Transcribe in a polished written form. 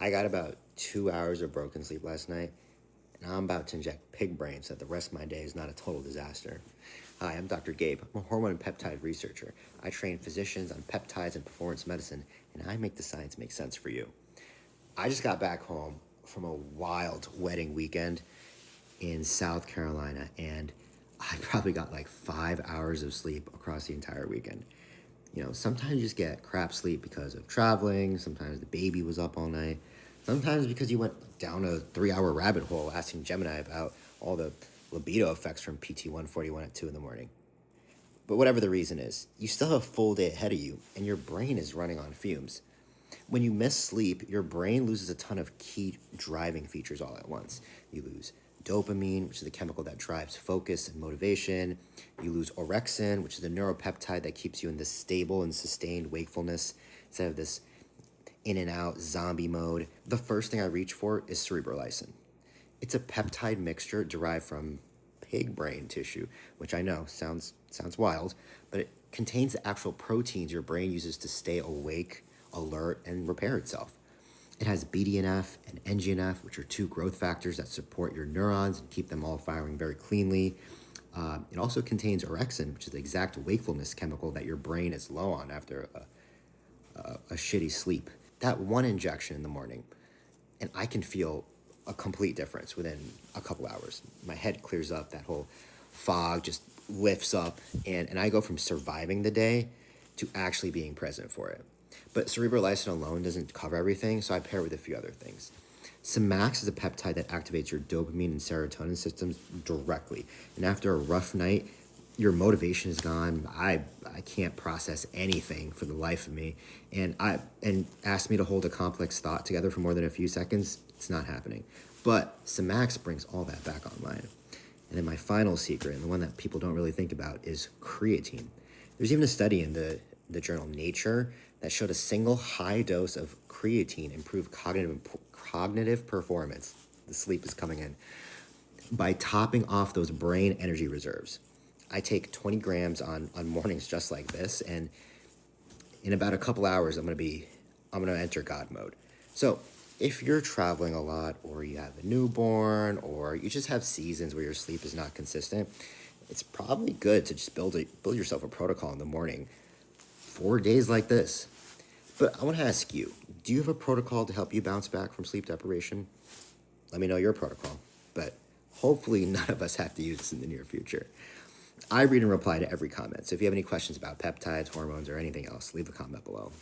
I got about 2 hours of broken sleep last night, and I'm about to inject pig brain so that the rest of my day is not a total disaster. Hi, I'm Dr. Gabe. I'm a hormone and peptide researcher. I train physicians on peptides and performance medicine, and I make the science make sense for you. I just got back home from a wild wedding weekend in South Carolina, and I probably got like 5 hours of sleep across the entire weekend. You know, sometimes you just get crap sleep because of traveling. Sometimes the baby was up all night. Sometimes because you went down a 3-hour rabbit hole asking Gemini about all the libido effects from PT 141 at 2 in the morning. But whatever the reason is, you still have a full day ahead of you, and your brain is running on fumes. When you miss sleep, your brain loses a ton of key driving features all at once. You lose dopamine, which is the chemical that drives focus and motivation. You lose orexin, which is the neuropeptide that keeps you in this stable and sustained wakefulness instead of this in and out zombie mode. The first thing I reach for is cerebrolysin. It's a peptide mixture derived from pig brain tissue, which I know sounds wild, but it contains the actual proteins your brain uses to stay awake, alert, and repair itself. It has BDNF and NGNF, which are two growth factors that support your neurons and keep them all firing very cleanly. It also contains orexin, which is the exact wakefulness chemical that your brain is low on after a shitty sleep. That one injection in the morning, and I can feel a complete difference within a couple hours. My head clears up, that whole fog just lifts up, and I go from surviving the day to actually being present for it. But cerebrolysin alone doesn't cover everything, so I pair it with a few other things. Semax is a peptide that activates your dopamine and serotonin systems directly. And after a rough night, your motivation is gone. I can't process anything for the life of me. And ask me to hold a complex thought together for more than a few seconds, it's not happening. But Semax brings all that back online. And then my final secret, and the one that people don't really think about, is creatine. There's even a study in the journal Nature that showed a single high dose of creatine improved cognitive performance. The sleep is coming in. By topping off those brain energy reserves. I take 20 grams on mornings just like this, and in about a couple hours, I'm gonna enter God mode. So if you're traveling a lot, or you have a newborn, or you just have seasons where your sleep is not consistent, it's probably good to just build yourself a protocol in the morning for days like this. But I want to ask you, do you have a protocol to help you bounce back from sleep deprivation? Let me know your protocol, but hopefully none of us have to use this in the near future. I read and reply to every comment, so if you have any questions about peptides, hormones, or anything else, leave a comment below.